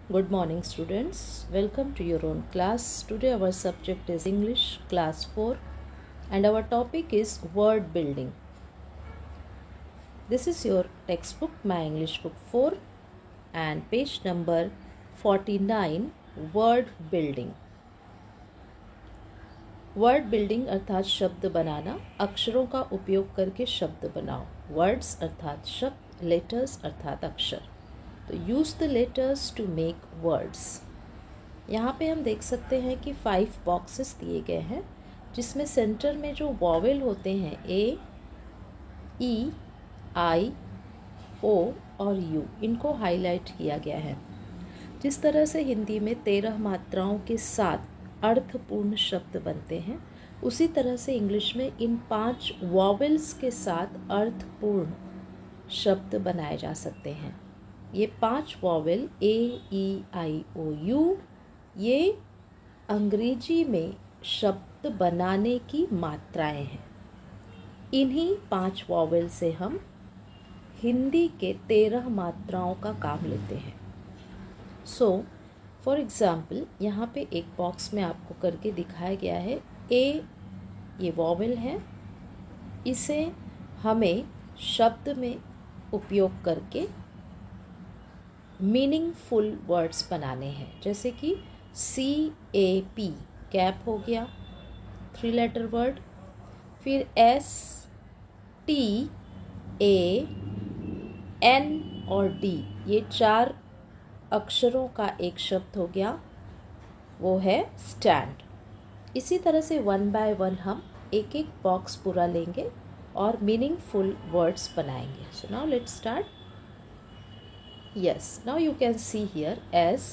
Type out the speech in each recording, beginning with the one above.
Good morning, students. Welcome to your own class. Today our subject is English class 4 and our topic is word building. This is your textbook, My English Book 4 and page number 49, word building. Word building अर्थात शब्द बनाना, अक्षरों का उपयोग करके शब्द बनाओ. Words अर्थात शब्द, लेटर्स अर्थात अक्षर. तो use the letters to make words. यहाँ पे हम देख सकते हैं कि 5 बॉक्सेस दिए गए हैं जिसमें सेंटर में जो वॉवेल होते हैं ए, ई, आई, ओ और यू, इनको हाईलाइट किया गया है. जिस तरह से हिंदी में 13 मात्राओं के साथ अर्थपूर्ण शब्द बनते हैं, उसी तरह से इंग्लिश में इन 5 वॉवेल्स के साथ अर्थपूर्ण शब्द बनाए जा सकते हैं. ये 5 vowel A, E, I, O, you, ये अंग्रेजी में शब्द बनाने की मात्राएं हैं. इन्हीं 5 वॉवेल से हम हिंदी के 13 मात्राओं का काम लेते हैं. सो फॉर एग्ज़ाम्पल यहाँ पे एक बॉक्स में आपको करके दिखाया गया है. ए ये वॉवेल है, इसे हमें शब्द में उपयोग करके मीनिंगफुल वर्ड्स बनाने हैं. जैसे कि CAP कैप हो गया, 3 लेटर वर्ड. फिर STAN और D, ये 4 अक्षरों का एक शब्द हो गया, वो है स्टैंड. इसी तरह से 1 बाय 1 हम एक एक बॉक्स पूरा लेंगे और मीनिंगफुल वर्ड्स बनाएंगे. So now let's start. Yes, now you can see here S,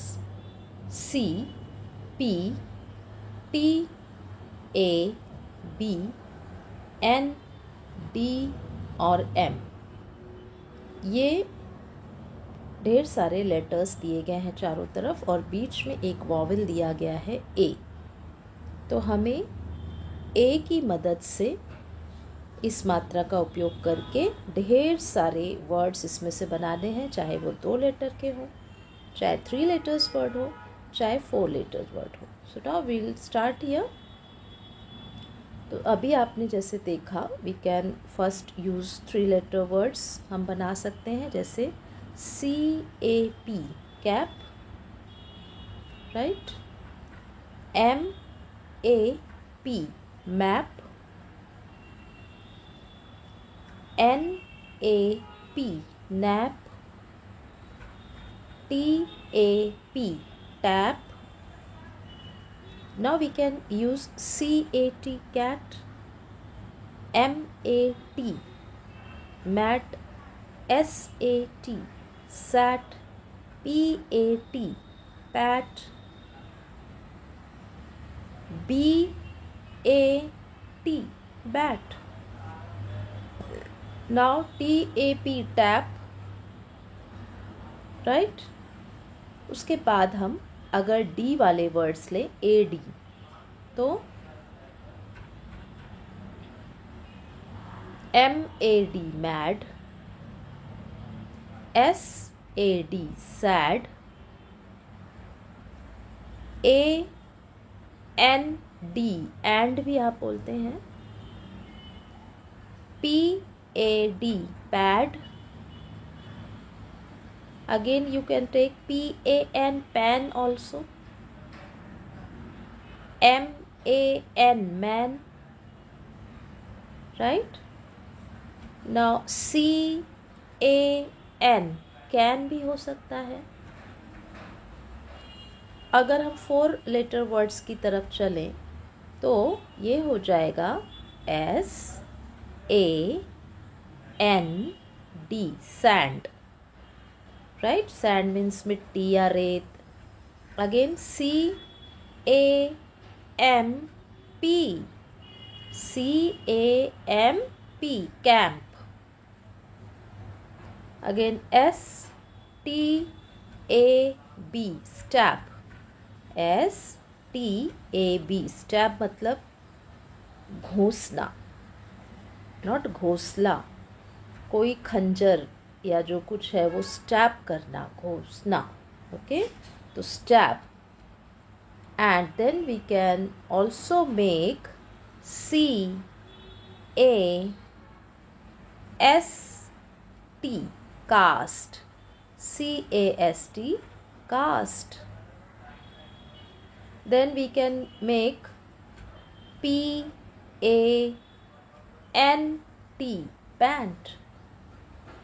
C, P, T, A, B, N, D और M. ये ढेर सारे लेटर्स दिए गए हैं चारों तरफ और बीच में एक वॉवेल दिया गया है A. तो हमें A की मदद से इस मात्रा का उपयोग करके ढेर सारे वर्ड्स इसमें से बनाने हैं, चाहे वो 2 लेटर के हो, चाहे 3 लेटर्स वर्ड हो, चाहे 4 लेटर्स वर्ड हो. So now we will start here. तो अभी आपने जैसे देखा, we can first use 3 letter words हम बना सकते हैं. जैसे CAP cap, right. MAP map, NAP nap, TAP tap. Now we can use CAT cat, MAT mat, SAT sat, PAT pat, BAT bat. Now TAP tap, right. उसके बाद हम अगर D वाले वर्ड्स लें, AD, तो MAD mad, SAD sad, AND and भी आप बोलते हैं, PAD pad. Again you can take PAN pan also, MAN man, right. Now CAN can भी हो सकता है. अगर हम 4 लेटर वर्ड्स की तरफ चलें तो ये हो जाएगा SAND sand, right. sand means मिट्टी या रेत. Again CAMP camp. Again STAB stab, STAB stab मतलब घोंसना, नॉट घोंसला. कोई खंजर या जो कुछ है वो स्टैब करना, घोंसना. ओके. तो stab. And then we can also make C-A-S-T, cast. C-A-S-T, cast. Then we can make P-A-N-T, pant.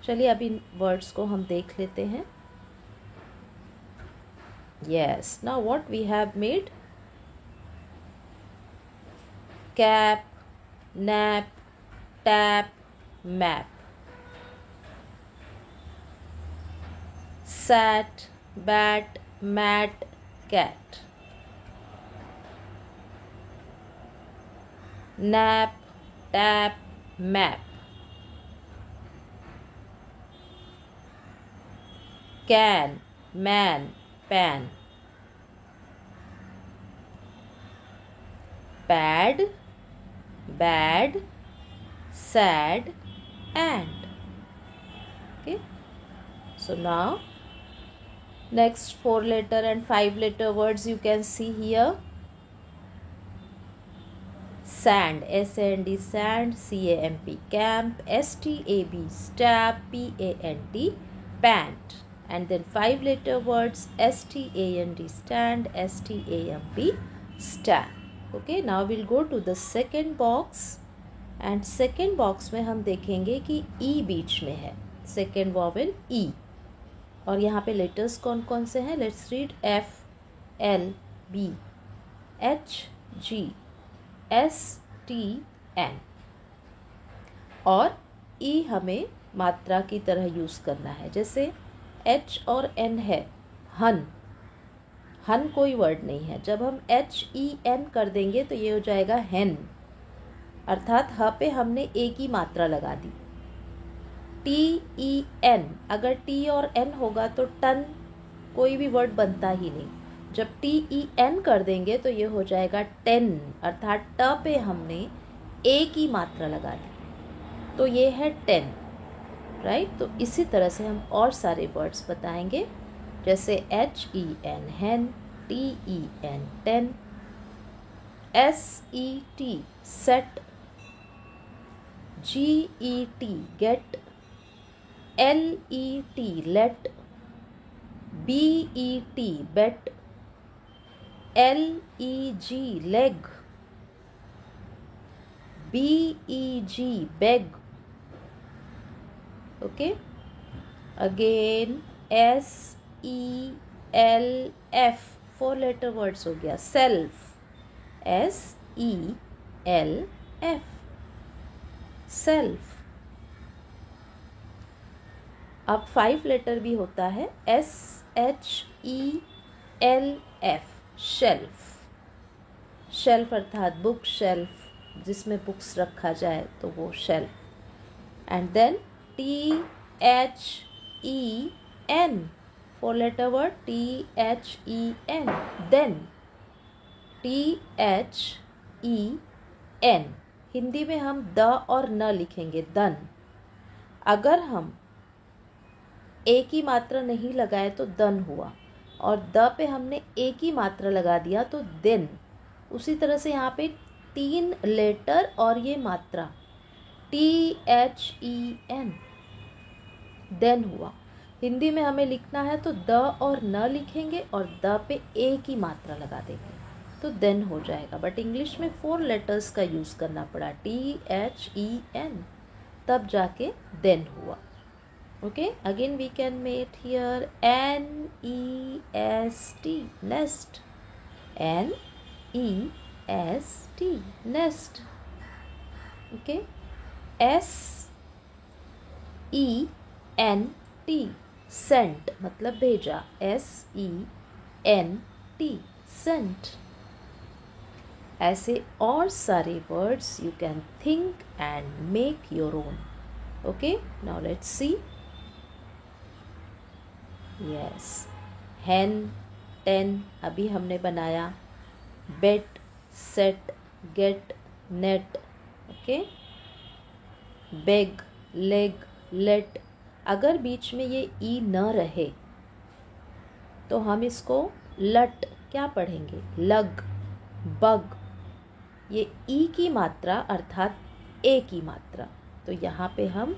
चलिए अभी वर्ड्स को हम देख लेते हैं. Yes, now what we have made? Cap, nap, tap, map. Sat, bat, mat, cat. Nap, tap, map. Can, man, pan. Pad, bad, sad, and. Okay. So now next 4 letter and 5 letter words you can see here. Sand, S-A-N-D, sand, C-A-M-P, camp, S-T-A-B, stab, P-A-N-T, pant. And then 5 letter words, S-T-A-N-D, stand, S-T-A-M-P, stab. Okay, now we'll go to the second box. And second box में हम देखेंगे कि E बीच में है, second vowel E. और यहाँ पे letters कौन कौन से हैं? Let's read F, L, B, H, G, S, T, N. और E हमें मात्रा की तरह यूज़ करना है. जैसे H और N है, हन. हन कोई वर्ड नहीं है. जब हम H-E-N कर देंगे तो ये हो जाएगा hen. अर्थात ह पे हमने ए की मात्रा लगा दी. T-E-N, अगर T और N होगा तो टन कोई भी वर्ड बनता ही नहीं. जब T-E-N कर देंगे तो ये हो जाएगा टेन. अर्थात ट पे हमने ए की मात्रा लगा दी, तो ये है टेन. राइट. तो इसी तरह से हम और सारे वर्ड्स बताएंगे. जैसे H-E-N, hen, T-E-N, ten, S-E-T, set, G-E-T, get, L-E-T, let, B-E-T, bet, L-E-G, leg, B-E-G, beg. Okay. Again S-E-L-F, 4 letter words हो गया. self, S-E-L-F, self. अब 5 letter भी होता है, S-H-E-L-F, shelf. shelf अर्थात बुक शेल्फ, जिसमें बुक्स रखा जाए तो वो shelf. And then T-H-E-N, 4 letter word, T-H-E-N, then, T-H-E-N. Hindi में हम द और न लिखेंगे, दन. अगर हम ए की मात्रा नहीं लगाए तो दन हुआ, और द पे हमने ए की मात्रा लगा दिया तो देन. उसी तरह से यहाँ पे 3 लेटर और ये मात्रा, T-H-E-N, देन हुआ. हिंदी में हमें लिखना है तो द और न लिखेंगे और द पे ए की मात्रा लगा देंगे तो देन हो जाएगा. बट इंग्लिश में 4 लेटर्स का यूज़ करना पड़ा, T-H-E-N, तब जाके देन हुआ. Okay. Again we can make here N-E-S-T, nest. N-E-S-T, nest. Okay. S-E-N-T, sent, मतलब भेजा. S-E-N-T, sent. ऐसे और सारे words you can think and make your own. Okay. Now let's see. Yes. hen, ten अभी हमने बनाया. bet, set, get, net. ओके. beg, leg, let. अगर बीच में ये ई न रहे तो हम इसको लट क्या पढ़ेंगे, लग, बग। ये ई की मात्रा अर्थात ए की मात्रा, तो यहाँ पे हम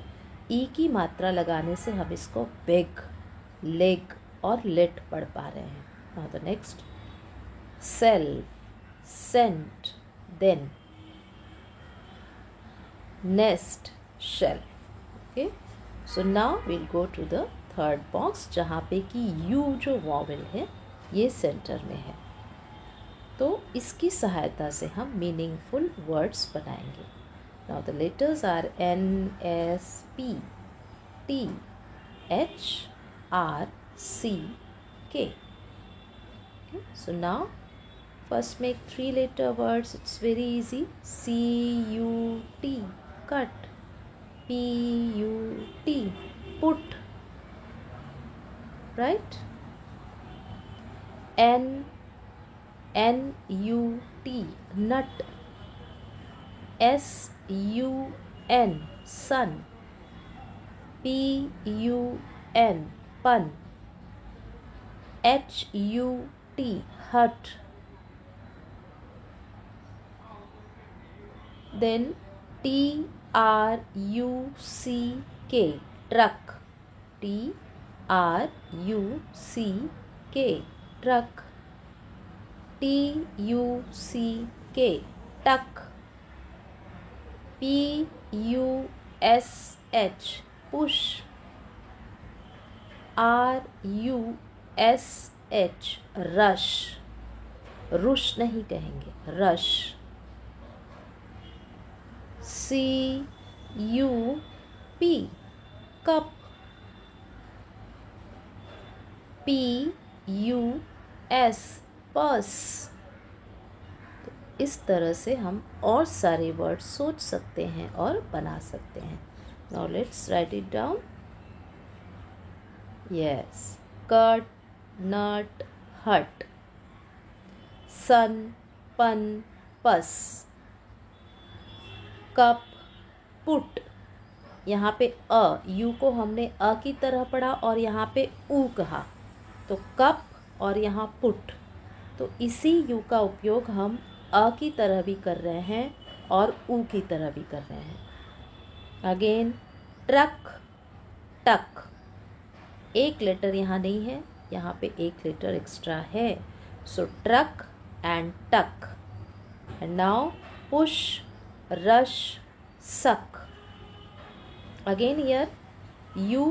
ई की मात्रा लगाने से हम इसको बिग, लेग और लेट पढ़ पा रहे हैं। Now the next, self, sent, then, nest, shelf. Okay, so now will go to the third box जहाँ पे कि यू जो वॉवेल है ये सेंटर में है। तो इसकी सहायता से हम मीनिंगफुल वर्ड्स बनाएंगे। Now the letters are N, S, P, T, H, R, C, K. Okay, so now first make 3-letter words. It's very easy. C, U, T, cut. P, U, T, put. Right? N, N, U, T, nut. S, U, N, sun. P, U, N, pun. H, U, T, hut. Then T, R, U, C, K, truck. T, R, U, C, K, truck. T, U, C, K, tuck. P, U, S, H, push. R, U, S, H, rush. रुश नहीं कहेंगे, rush. C, U, P, cup. P, U, S, purse. तो इस तरह से हम और सारे word सोच सकते हैं और बना सकते हैं। Now let's write it down. Yes, cut, nut, hut, sun, pun, pus, cup, put. यहाँ पे अ, यू को हमने अ की तरह पढ़ा और यहाँ पे ऊ कहा, तो कप और यहाँ पुट। तो इसी यू का उपयोग हम अ की तरह भी कर रहे हैं और ऊ की तरह भी कर रहे हैं। अगेन, ट्रक, टक। एक लेटर यहाँ नहीं है, यहाँ पे एक लेटर एक्स्ट्रा है, सो ट्रक एंड टक। एंड नाउ पुश, रश, सक। अगेन हियर यू,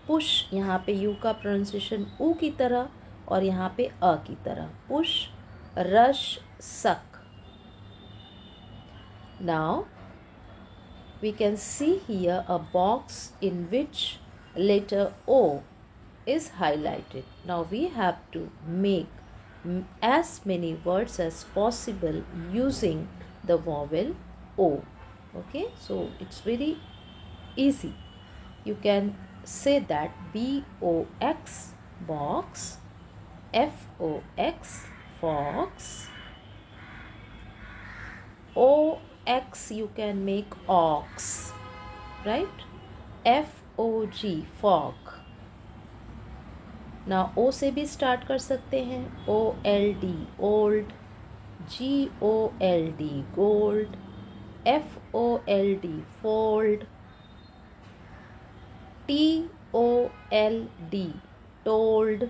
पुश, यहाँ पे यू का प्रोनाउंसिएशन ऊ की तरह और यहाँ पे अ की तरह, पुश, रश, सक। Now we can see here a box in which letter O is highlighted. Now we have to make as many words as possible using the vowel O. Okay, so it's very easy. You can say that BOX, box, FOX, fox, OX you can make ox, right? FOG, fog. Now O से भी start कर सकते हैं, OLD, old, GOLD, gold, FOLD, fold, TOLD, told,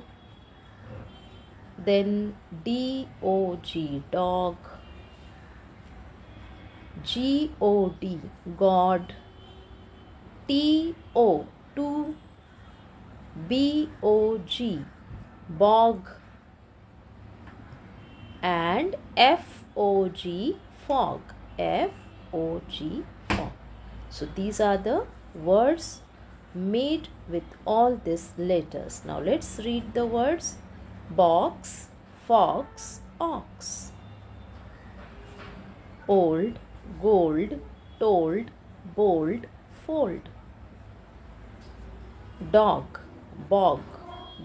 then DOG, dog, GOD, God, TO, to, BOG, bog, and FOG, fog, FOG, fog. So these are the words made with all these letters. Now let's read the words. Box, fox, ox. Old, gold, told, bold, fold. Dog, bog,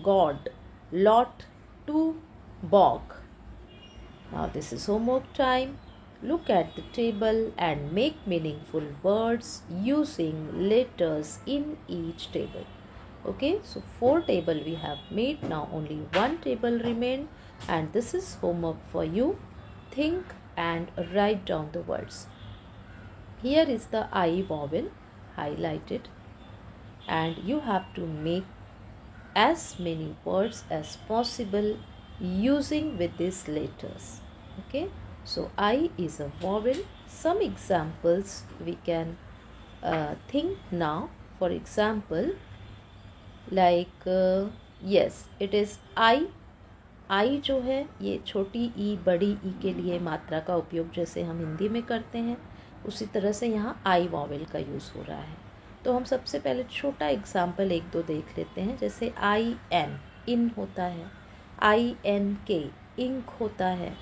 god, lot, to, bog. Now this is homework time. Look at the table and make meaningful words using letters in each table. Okay, so 4 table we have made. Now only 1 table remain, and this is homework for you. Think and write down the words. Here is the I vowel highlighted, and you have to make as many words as possible using with these letters. Okay, so I is a vowel. Some examples we can think now. For example, like yes, it is I. आई जो है ये छोटी ई बड़ी ई के लिए मात्रा का उपयोग जैसे हम हिंदी में करते हैं, उसी तरह से यहाँ आई वॉवेल का यूज़ हो रहा है। तो हम सबसे पहले छोटा एग्जाम्पल एक दो देख लेते हैं। जैसे आई एन इन होता है, आई एन के इंक होता है,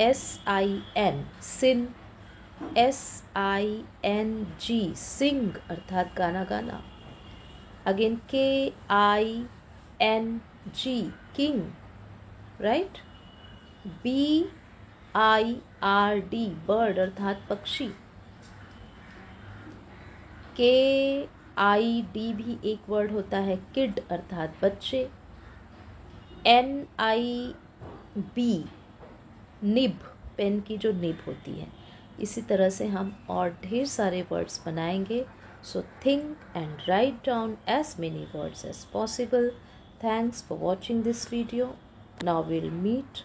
S I N sin, S I N G sing अर्थात गाना गाना, again K I N G king, right, B I R D bird अर्थात पक्षी, के आई डी भी एक वर्ड होता है किड अर्थात बच्चे, एन आई बी निब पेन की जो निब होती है। इसी तरह से हम और ढेर सारे वर्ड्स बनाएंगे। So think and write down as many words as possible. Thanks for watching this video. Now we'll meet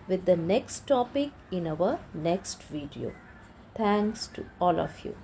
with the next topic in our next video. Thanks to all of you.